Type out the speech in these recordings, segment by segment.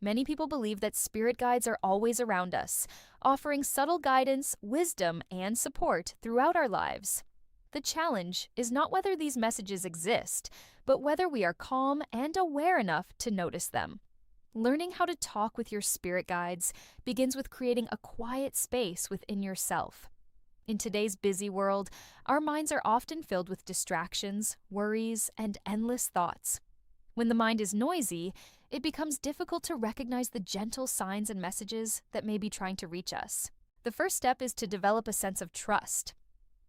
Many people believe that spirit guides are always around us, offering subtle guidance, wisdom, and support throughout our lives. The challenge is not whether these messages exist, but whether we are calm and aware enough to notice them. Learning how to talk with your spirit guides begins with creating a quiet space within yourself. In today's busy world, our minds are often filled with distractions, worries, and endless thoughts. When the mind is noisy, it becomes difficult to recognize the gentle signs and messages that may be trying to reach us. The first step is to develop a sense of trust.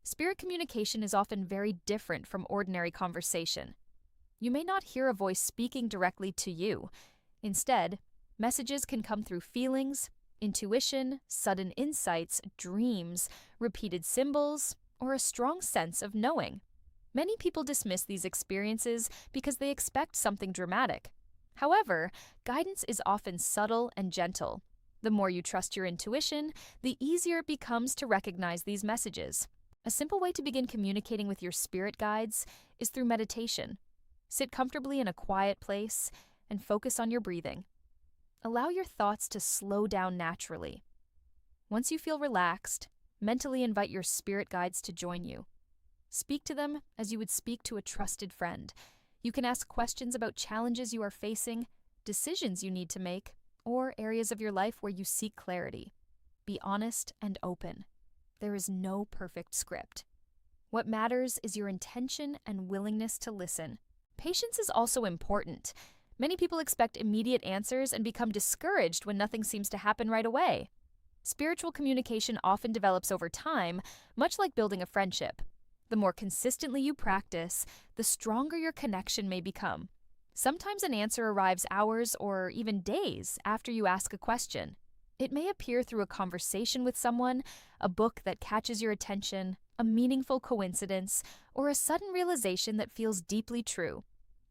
Spirit communication is often very different from ordinary conversation. You may not hear a voice speaking directly to you. Instead, messages can come through feelings, intuition, sudden insights, dreams, repeated symbols, or a strong sense of knowing. Many people dismiss these experiences because they expect something dramatic. However, guidance is often subtle and gentle. The more you trust your intuition, the easier it becomes to recognize these messages. A simple way to begin communicating with your spirit guides is through meditation. Sit comfortably in a quiet place and focus on your breathing. Allow your thoughts to slow down naturally. Once you feel relaxed, mentally invite your spirit guides to join you. Speak to them as you would speak to a trusted friend. You can ask questions about challenges you are facing, decisions you need to make, or areas of your life where you seek clarity. Be honest and open. There is no perfect script. What matters is your intention and willingness to listen. Patience is also important. Many people expect immediate answers and become discouraged when nothing seems to happen right away. Spiritual communication often develops over time, much like building a friendship. The more consistently you practice, the stronger your connection may become. Sometimes an answer arrives hours or even days after you ask a question. It may appear through a conversation with someone, a book that catches your attention, a meaningful coincidence, or a sudden realization that feels deeply true.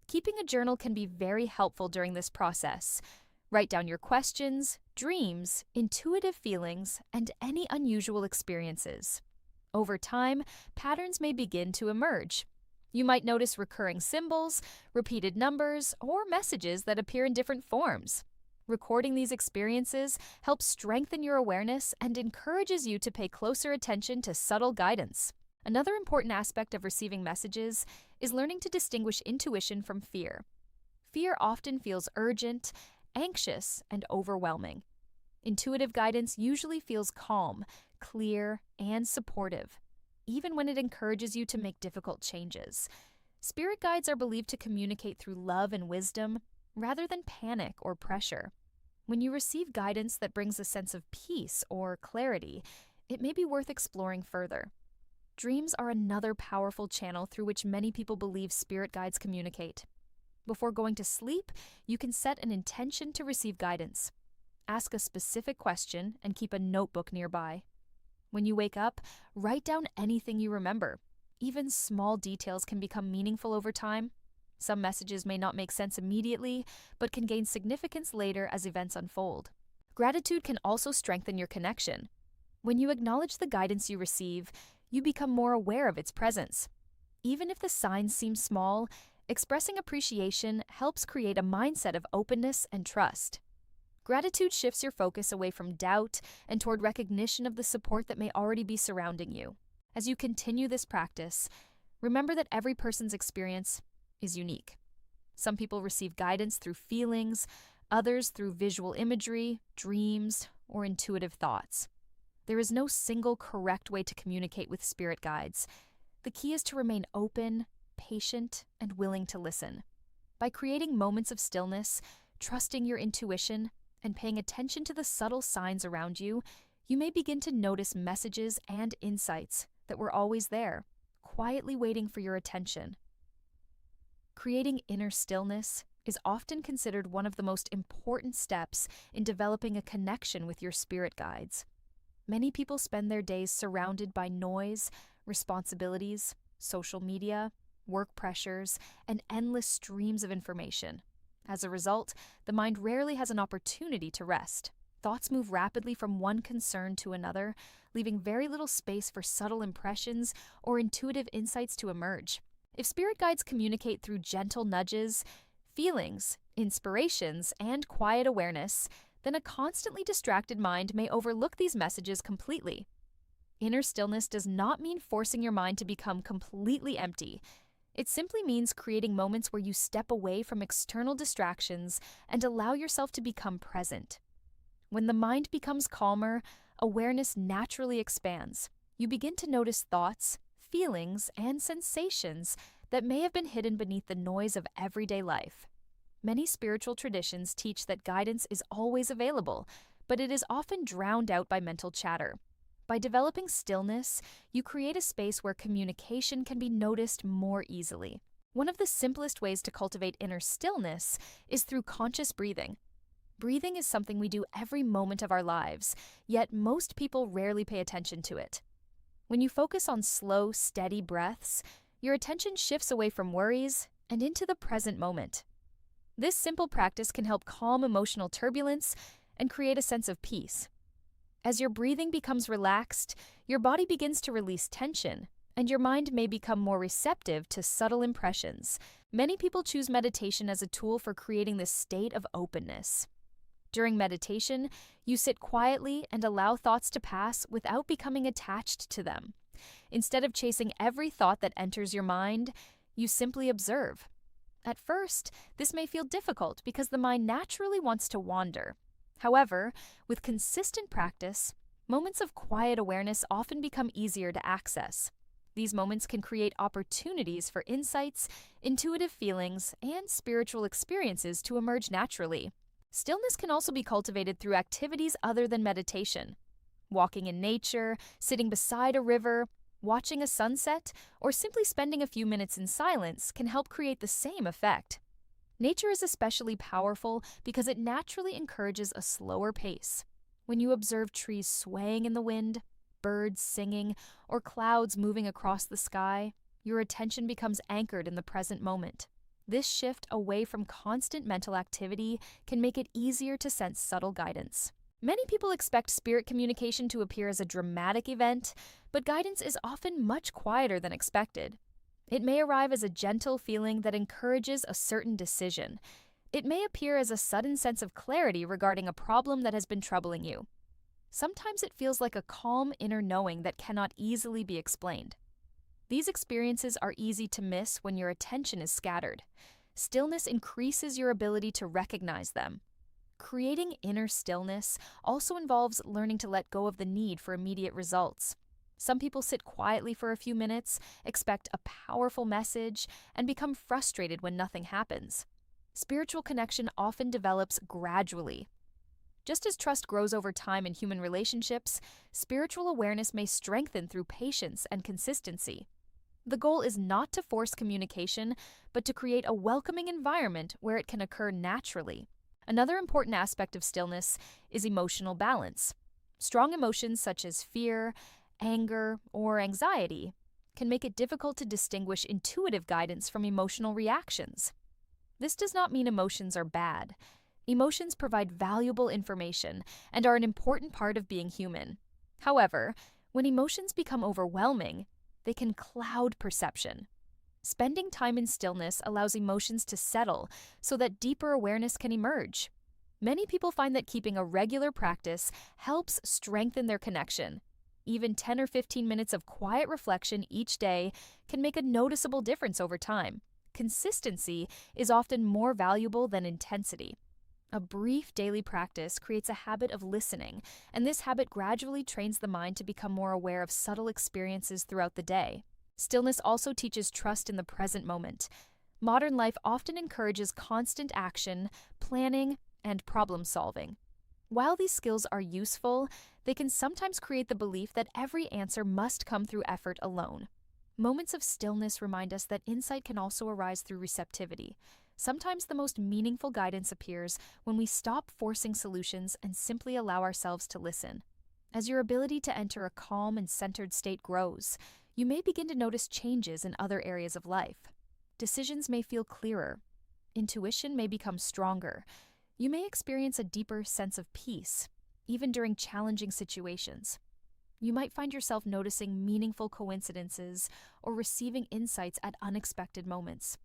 Keeping a journal can be very helpful during this process. Write down your questions, dreams, intuitive feelings, and any unusual experiences. Over time, patterns may begin to emerge. You might notice recurring symbols, repeated numbers, or messages that appear in different forms. Recording these experiences helps strengthen your awareness and encourages you to pay closer attention to subtle guidance. Another important aspect of receiving messages is learning to distinguish intuition from fear. Fear often feels urgent, anxious, and overwhelming. Intuitive guidance usually feels calm, clear, and supportive, even when it encourages you to make difficult changes. Spirit guides are believed to communicate through love and wisdom rather than panic or pressure. When you receive guidance that brings a sense of peace or clarity, it may be worth exploring further. Dreams are another powerful channel through which many people believe spirit guides communicate. Before going to sleep, you can set an intention to receive guidance. Ask a specific question and keep a notebook nearby. When you wake up, write down anything you remember. Even small details can become meaningful over time. Some messages may not make sense immediately, but can gain significance later as events unfold. Gratitude can also strengthen your connection. When you acknowledge the guidance you receive, you become more aware of its presence. Even if the signs seem small, expressing appreciation helps create a mindset of openness and trust. Gratitude shifts your focus away from doubt and toward recognition of the support that may already be surrounding you. As you continue this practice, remember that every person's experience is unique. Some people receive guidance through feelings, others through visual imagery, dreams, or intuitive thoughts. There is no single correct way to communicate with spirit guides. The key is to remain open, patient, and willing to listen. By creating moments of stillness, trusting your intuition, and paying attention to the subtle signs around you, you may begin to notice messages and insights that were always there, quietly waiting for your attention. Creating inner stillness is often considered one of the most important steps in developing a connection with your spirit guides. Many people spend their days surrounded by noise, responsibilities, social media, work pressures, and endless streams of information. As a result, the mind rarely has an opportunity to rest. Thoughts move rapidly from one concern to another, leaving very little space for subtle impressions or intuitive insights to emerge. If spirit guides communicate through gentle nudges, feelings, inspirations, and quiet awareness, then a constantly distracted mind may overlook these messages completely. Inner stillness does not mean forcing your mind to become completely empty. It simply means creating moments where you step away from external distractions and allow yourself to become present. When the mind becomes calmer, awareness naturally expands. You begin to notice thoughts, feelings, and sensations that may have been hidden beneath the noise of everyday life. Many spiritual traditions teach that guidance is always available, but it is often drowned out by mental chatter. By developing stillness, you create a space where communication can be noticed more easily. One of the simplest ways to cultivate inner stillness is through conscious breathing. Breathing is something we do every moment of our lives, yet most people rarely pay attention to it. When you focus on slow, steady breaths, your attention shifts away from worries and into the present moment. This simple practice can help calm emotional turbulence and create a sense of peace. As your breathing becomes relaxed, your body begins to release tension, and your mind may become more receptive to subtle impressions. Many people choose meditation as a tool for creating this state of openness. During meditation, you sit quietly and allow thoughts to pass without becoming attached to them. Instead of chasing every thought that enters your mind, you simply observe. At first, this may feel difficult because the mind naturally wants to wander. However, with consistent practice, moments of quiet awareness often become easier to access. These moments can create opportunities for insights, intuitive feelings, and spiritual experiences to emerge naturally. Stillness can also be cultivated through activities other than meditation. Walking in nature, sitting beside a river, watching a sunset, or simply spending a few minutes in silence can help create the same effect. Nature is especially powerful because it naturally encourages a slower pace. When you observe trees swaying in the wind, birds singing, or clouds moving across the sky, your attention becomes anchored in the present moment. This shift away from constant mental activity can make it easier to sense subtle guidance. Many people expect spirit communication to appear as a dramatic event, but guidance is often much quieter than expected. It may arrive as a gentle feeling that encourages a certain decision. It may appear as a sudden sense of clarity regarding a problem that has been troubling you. Sometimes it feels like a calm inner knowing that cannot easily be explained. These experiences are easy to miss when your attention is scattered. Stillness increases your ability to recognize them. Creating inner stillness also involves learning to let go of the need for immediate results. Some people sit quietly for a few minutes, expect a powerful message, and become frustrated when nothing happens. Spiritual connection often develops gradually. Just as trust grows over time in human relationships, spiritual awareness may strengthen through patience and consistency. The goal is not to force communication, but to create a welcoming environment where it can occur naturally. Another important aspect of stillness is emotional balance. Strong emotions such as fear, anger, or anxiety can make it difficult to distinguish intuitive guidance from emotional reactions. This does not mean emotions are bad. Emotions provide valuable information and are an important part of being human. However, when emotions become overwhelming, they can cloud perception. Spending time in stillness allows emotions to settle so that deeper awareness can emerge. Many people find that keeping a regular practice helps strengthen their connection. Even 10 or 15 minutes of quiet reflection each day can make a noticeable difference over time. Consistency is often more valuable than intensity. A brief daily practice creates a habit of listening, and this habit gradually trains the mind to become more aware of subtle experiences throughout the day. Stillness also teaches trust in the present moment. Modern life often encourages constant action, planning, and problem solving. While these skills are useful, they can sometimes create the belief that every answer must come through effort alone. Moments of stillness remind us that insight can also arise through receptivity. Sometimes the most meaningful guidance appears when we stop forcing solutions and simply allow ourselves to listen. As your ability to enter a calm and centered state grows, you may begin to notice changes in other areas of life. Decisions may feel clearer. Intuition may become stronger. You may experience a deeper sense of peace, even during challenging situations. You might find yourself noticing meaningful coincidences or receiving insights at unexpected moments.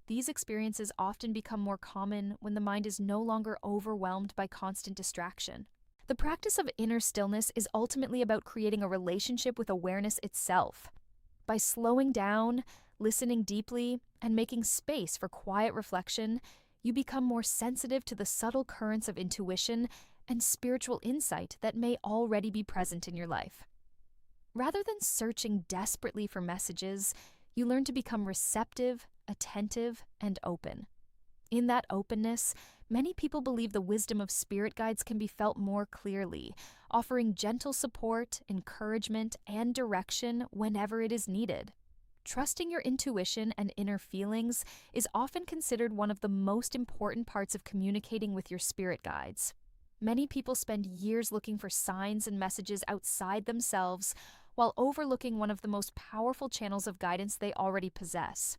These experiences often become more common when the mind is no longer overwhelmed by constant distraction. The practice of inner stillness is ultimately about creating a relationship with awareness itself. By slowing down, listening deeply, and making space for quiet reflection, you become more sensitive to the subtle currents of intuition and spiritual insight that may already be present in your life. Rather than searching desperately for messages, you learn to become receptive, attentive, and open. In that openness, many people believe the wisdom of spirit guides can be felt more clearly, offering gentle support, encouragement, and direction whenever it is needed. Trusting your intuition and inner feelings is often considered one of the most important parts of communicating with your spirit guides. Many people spend years looking for signs and messages outside themselves, while overlooking one of the most powerful channels of guidance they already possess.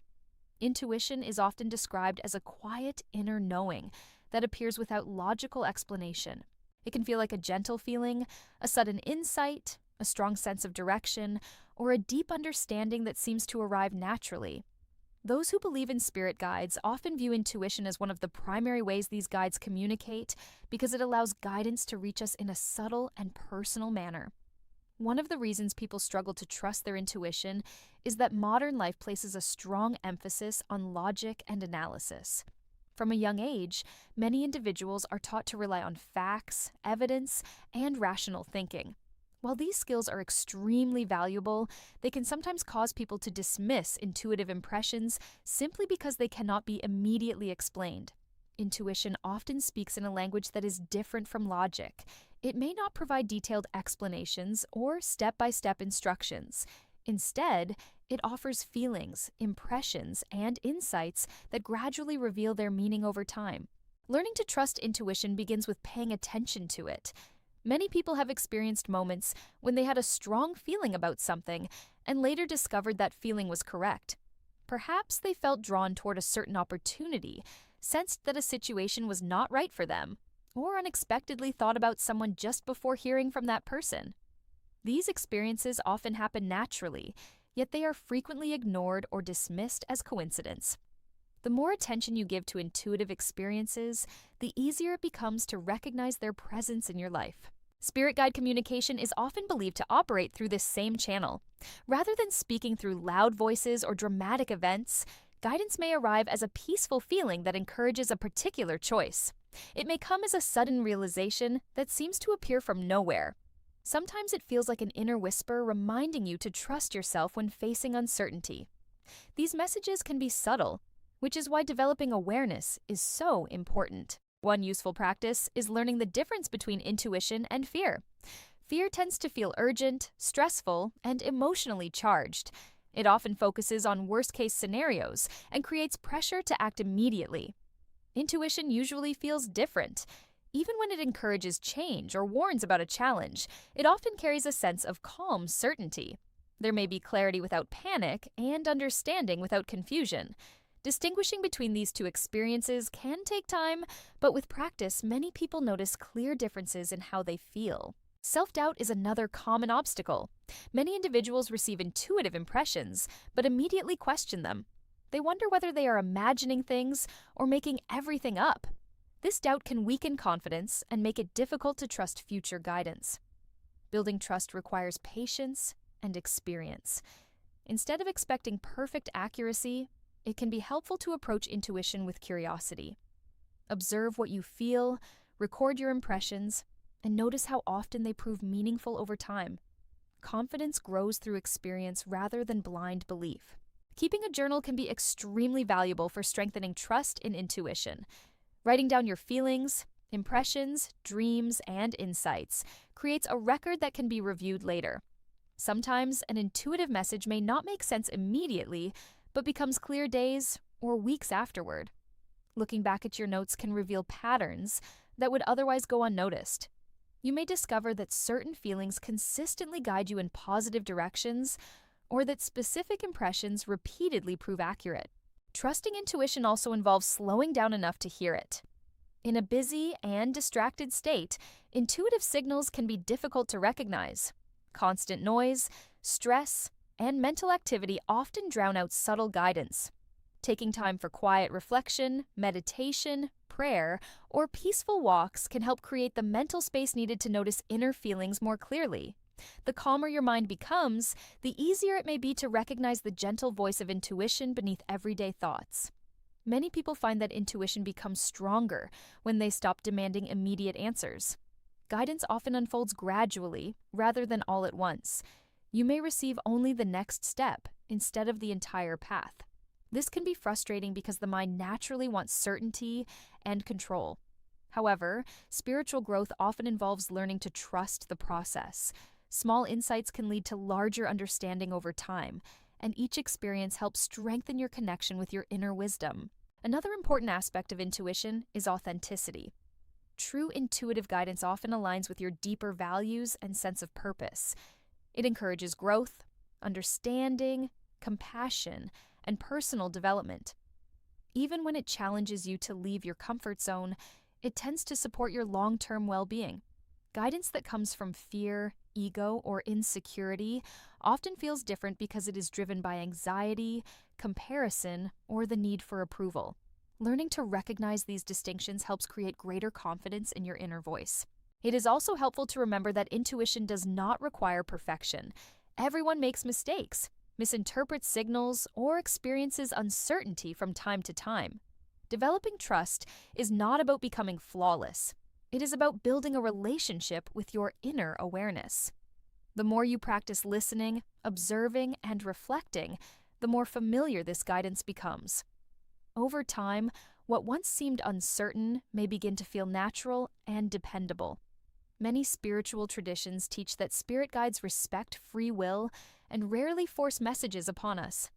Intuition is often described as a quiet inner knowing that appears without logical explanation. It can feel like a gentle feeling, a sudden insight, a strong sense of direction, or a deep understanding that seems to arrive naturally. Those who believe in spirit guides often view intuition as one of the primary ways these guides communicate because it allows guidance to reach us in a subtle and personal manner. One of the reasons people struggle to trust their intuition is that modern life places a strong emphasis on logic and analysis. From a young age, many individuals are taught to rely on facts, evidence, and rational thinking. While these skills are extremely valuable, they can sometimes cause people to dismiss intuitive impressions simply because they cannot be immediately explained. Intuition often speaks in a language that is different from logic. It may not provide detailed explanations or step-by-step instructions. Instead, it offers feelings, impressions, and insights that gradually reveal their meaning over time. Learning to trust intuition begins with paying attention to it. Many people have experienced moments when they had a strong feeling about something and later discovered that feeling was correct. Perhaps they felt drawn toward a certain opportunity, sensed that a situation was not right for them, or unexpectedly thought about someone just before hearing from that person. These experiences often happen naturally, yet they are frequently ignored or dismissed as coincidence. The more attention you give to intuitive experiences, the easier it becomes to recognize their presence in your life. Spirit guide communication is often believed to operate through this same channel. Rather than speaking through loud voices or dramatic events, guidance may arrive as a peaceful feeling that encourages a particular choice. It may come as a sudden realization that seems to appear from nowhere. Sometimes it feels like an inner whisper reminding you to trust yourself when facing uncertainty. These messages can be subtle, which is why developing awareness is so important. One useful practice is learning the difference between intuition and fear. Fear tends to feel urgent, stressful, and emotionally charged. It often focuses on worst-case scenarios and creates pressure to act immediately. Intuition usually feels different. Even when it encourages change or warns about a challenge, it often carries a sense of calm certainty. There may be clarity without panic and understanding without confusion. Distinguishing between these two experiences can take time, but with practice, many people notice clear differences in how they feel. Self-doubt is another common obstacle. Many individuals receive intuitive impressions, but immediately question them. They wonder whether they are imagining things or making everything up. This doubt can weaken confidence and make it difficult to trust future guidance. Building trust requires patience and experience. Instead of expecting perfect accuracy, it can be helpful to approach intuition with curiosity. Observe what you feel, record your impressions, and notice how often they prove meaningful over time. Confidence grows through experience rather than blind belief. Keeping a journal can be extremely valuable for strengthening trust in intuition. Writing down your feelings, impressions, dreams, and insights creates a record that can be reviewed later. Sometimes an intuitive message may not make sense immediately, but becomes clear days or weeks afterward. Looking back at your notes can reveal patterns that would otherwise go unnoticed. You may discover that certain feelings consistently guide you in positive directions, or that specific impressions repeatedly prove accurate. Trusting intuition also involves slowing down enough to hear it. In a busy and distracted state, intuitive signals can be difficult to recognize. Constant noise, stress, and mental activity often drown out subtle guidance. Taking time for quiet reflection, meditation, prayer, or peaceful walks can help create the mental space needed to notice inner feelings more clearly. The calmer your mind becomes, the easier it may be to recognize the gentle voice of intuition beneath everyday thoughts. Many people find that intuition becomes stronger when they stop demanding immediate answers. Guidance often unfolds gradually, rather than all at once. You may receive only the next step instead of the entire path. This can be frustrating because the mind naturally wants certainty and control. However, spiritual growth often involves learning to trust the process. Small insights can lead to larger understanding over time, and each experience helps strengthen your connection with your inner wisdom. Another important aspect of intuition is authenticity. True intuitive guidance often aligns with your deeper values and sense of purpose. It encourages growth, understanding, compassion, and personal development. Even when it challenges you to leave your comfort zone, it tends to support your long-term well-being. Guidance that comes from fear, ego, or insecurity often feels different because it is driven by anxiety, comparison, or the need for approval. Learning to recognize these distinctions helps create greater confidence in your inner voice. It is also helpful to remember that intuition does not require perfection. Everyone makes mistakes, misinterprets signals, or experiences uncertainty from time to time. Developing trust is not about becoming flawless. It is about building a relationship with your inner awareness. The more you practice listening, observing, and reflecting, the more familiar this guidance becomes. Over time, what once seemed uncertain may begin to feel natural and dependable. Many spiritual traditions teach that spirit guides respect free will and rarely force messages upon us.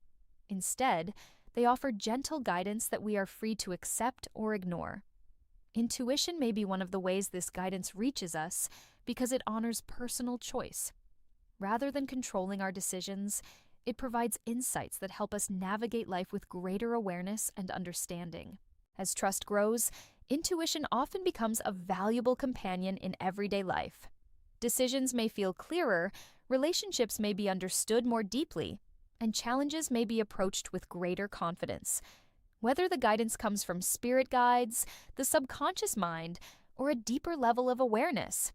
Instead, they offer gentle guidance that we are free to accept or ignore. Intuition may be one of the ways this guidance reaches us because it honors personal choice. Rather than controlling our decisions, it provides insights that help us navigate life with greater awareness and understanding. As trust grows, intuition often becomes a valuable companion in everyday life. Decisions may feel clearer, relationships may be understood more deeply, and challenges may be approached with greater confidence. Whether the guidance comes from spirit guides, the subconscious mind, or a deeper level of awareness,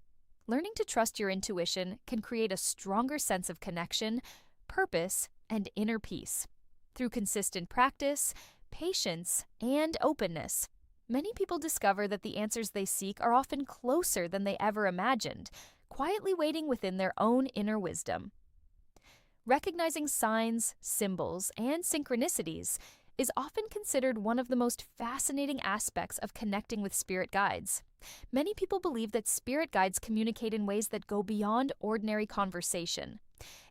learning to trust your intuition can create a stronger sense of connection, purpose, and inner peace. Through consistent practice, patience, and openness, many people discover that the answers they seek are often closer than they ever imagined, quietly waiting within their own inner wisdom. Recognizing signs, symbols, and synchronicities is often considered one of the most fascinating aspects of connecting with spirit guides. Many people believe that spirit guides communicate in ways that go beyond ordinary conversation.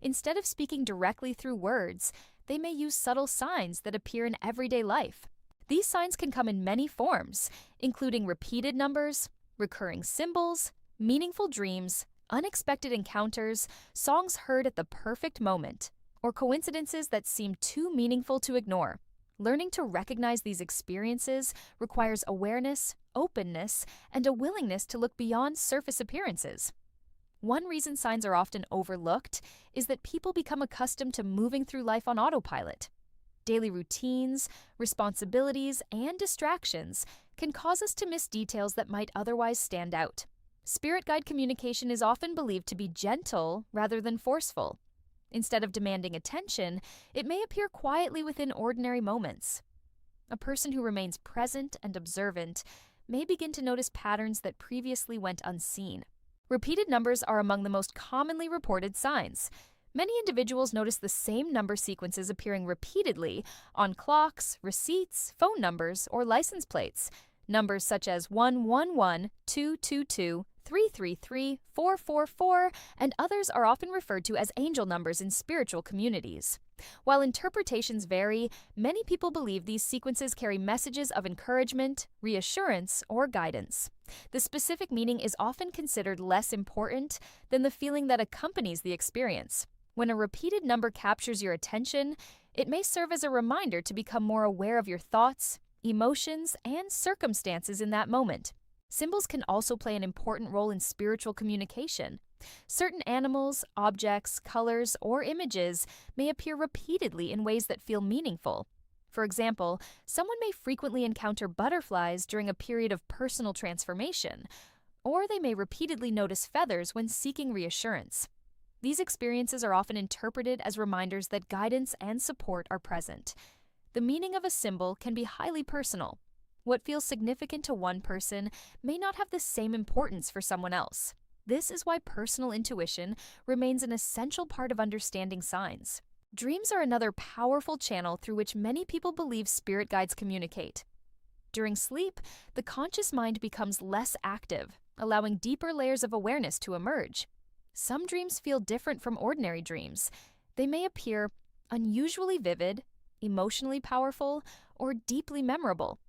Instead of speaking directly through words, they may use subtle signs that appear in everyday life. These signs can come in many forms, including repeated numbers, recurring symbols, meaningful dreams, unexpected encounters, songs heard at the perfect moment, or coincidences that seem too meaningful to ignore. Learning to recognize these experiences requires awareness, openness, and a willingness to look beyond surface appearances. One reason signs are often overlooked is that people become accustomed to moving through life on autopilot. Daily routines, responsibilities, and distractions can cause us to miss details that might otherwise stand out. Spirit guide communication is often believed to be gentle rather than forceful. Instead of demanding attention, it may appear quietly within ordinary moments. A person who remains present and observant may begin to notice patterns that previously went unseen. Repeated numbers are among the most commonly reported signs. Many individuals notice the same number sequences appearing repeatedly on clocks, receipts, phone numbers, or license plates. Numbers such as 111, 222, 333, 444, and others are often referred to as angel numbers in spiritual communities. While interpretations vary, many people believe these sequences carry messages of encouragement, reassurance, or guidance. The specific meaning is often considered less important than the feeling that accompanies the experience. When a repeated number captures your attention, it may serve as a reminder to become more aware of your thoughts, emotions, and circumstances in that moment. Symbols can also play an important role in spiritual communication. Certain animals, objects, colors, or images may appear repeatedly in ways that feel meaningful. For example, someone may frequently encounter butterflies during a period of personal transformation, or they may repeatedly notice feathers when seeking reassurance. These experiences are often interpreted as reminders that guidance and support are present. The meaning of a symbol can be highly personal. What feels significant to one person may not have the same importance for someone else. This is why personal intuition remains an essential part of understanding signs. Dreams are another powerful channel through which many people believe spirit guides communicate. During sleep, the conscious mind becomes less active, allowing deeper layers of awareness to emerge. Some dreams feel different from ordinary dreams. They may appear unusually vivid, emotionally powerful, or deeply memorable.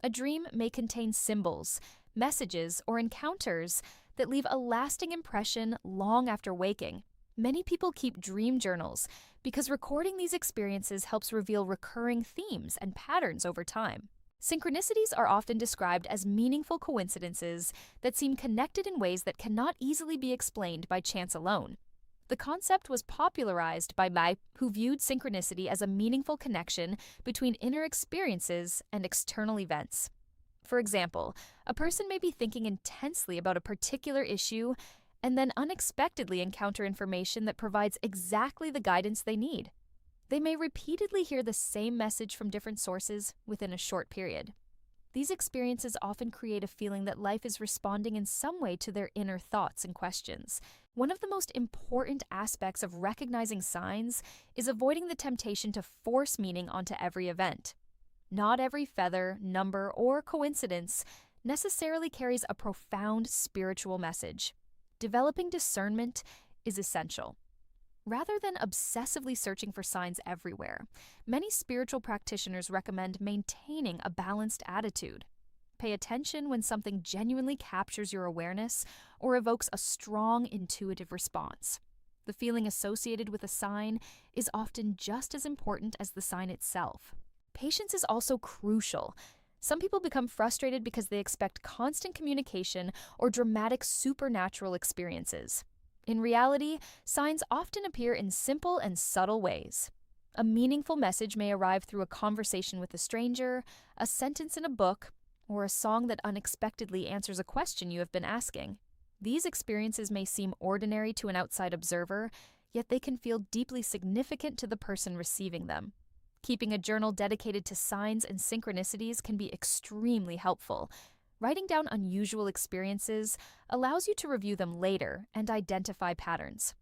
A dream may contain symbols, messages, or encounters that leave a lasting impression long after waking. Many people keep dream journals because recording these experiences helps reveal recurring themes and patterns over time. Synchronicities are often described as meaningful coincidences that seem connected in ways that cannot easily be explained by chance alone. The concept was popularized by Mai, who viewed synchronicity as a meaningful connection between inner experiences and external events. For example, a person may be thinking intensely about a particular issue and then unexpectedly encounter information that provides exactly the guidance they need. They may repeatedly hear the same message from different sources within a short period. These experiences often create a feeling that life is responding in some way to their inner thoughts and questions. One of the most important aspects of recognizing signs is avoiding the temptation to force meaning onto every event. Not every feather, number, or coincidence necessarily carries a profound spiritual message. Developing discernment is essential. Rather than obsessively searching for signs everywhere, many spiritual practitioners recommend maintaining a balanced attitude. Pay attention when something genuinely captures your awareness or evokes a strong intuitive response. The feeling associated with a sign is often just as important as the sign itself. Patience is also crucial. Some people become frustrated because they expect constant communication or dramatic supernatural experiences. In reality, signs often appear in simple and subtle ways. A meaningful message may arrive through a conversation with a stranger, a sentence in a book, or a song that unexpectedly answers a question you have been asking. These experiences may seem ordinary to an outside observer, yet they can feel deeply significant to the person receiving them. Keeping a journal dedicated to signs and synchronicities can be extremely helpful. Writing down unusual experiences allows you to review them later and identify patterns.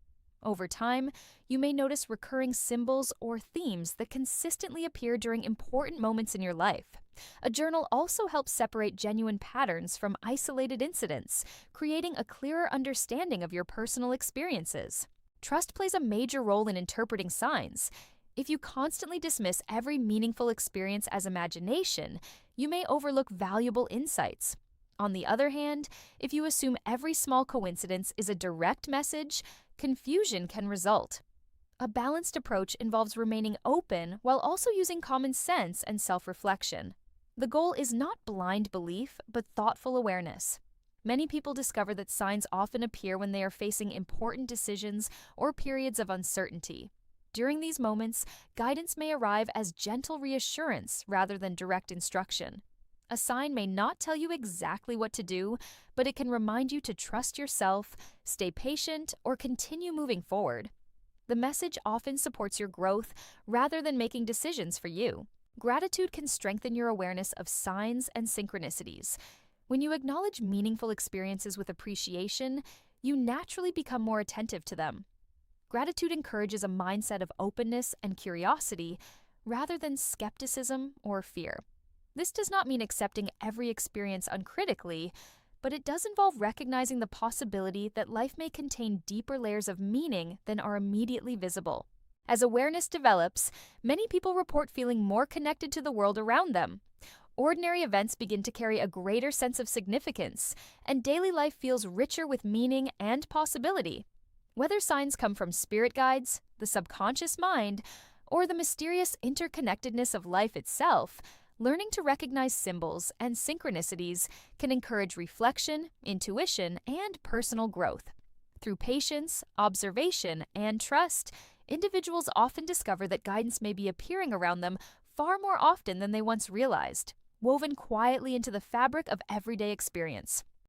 Over time, you may notice recurring symbols or themes that consistently appear during important moments in your life. A journal also helps separate genuine patterns from isolated incidents, creating a clearer understanding of your personal experiences. Trust plays a major role in interpreting signs. If you constantly dismiss every meaningful experience as imagination, you may overlook valuable insights. On the other hand, if you assume every small coincidence is a direct message, confusion can result. A balanced approach involves remaining open while also using common sense and self-reflection. The goal is not blind belief, but thoughtful awareness. Many people discover that signs often appear when they are facing important decisions or periods of uncertainty. During these moments, guidance may arrive as gentle reassurance rather than direct instruction. A sign may not tell you exactly what to do, but it can remind you to trust yourself, stay patient, or continue moving forward. The message often supports your growth rather than making decisions for you. Gratitude can strengthen your awareness of signs and synchronicities. When you acknowledge meaningful experiences with appreciation, you naturally become more attentive to them. Gratitude encourages a mindset of openness and curiosity rather than skepticism or fear. This does not mean accepting every experience uncritically, but it does involve recognizing the possibility that life may contain deeper layers of meaning than are immediately visible. As awareness develops, many people report feeling more connected to the world around them. Ordinary events begin to carry a greater sense of significance, and daily life feels richer with meaning and possibility. Whether signs come from spirit guides, the subconscious mind, or the mysterious interconnectedness of life itself, learning to recognize symbols and synchronicities can encourage reflection, intuition, and personal growth. Through patience, observation, and trust, individuals often discover that guidance may be appearing around them far more often than they once realized, woven quietly into the fabric of everyday experience.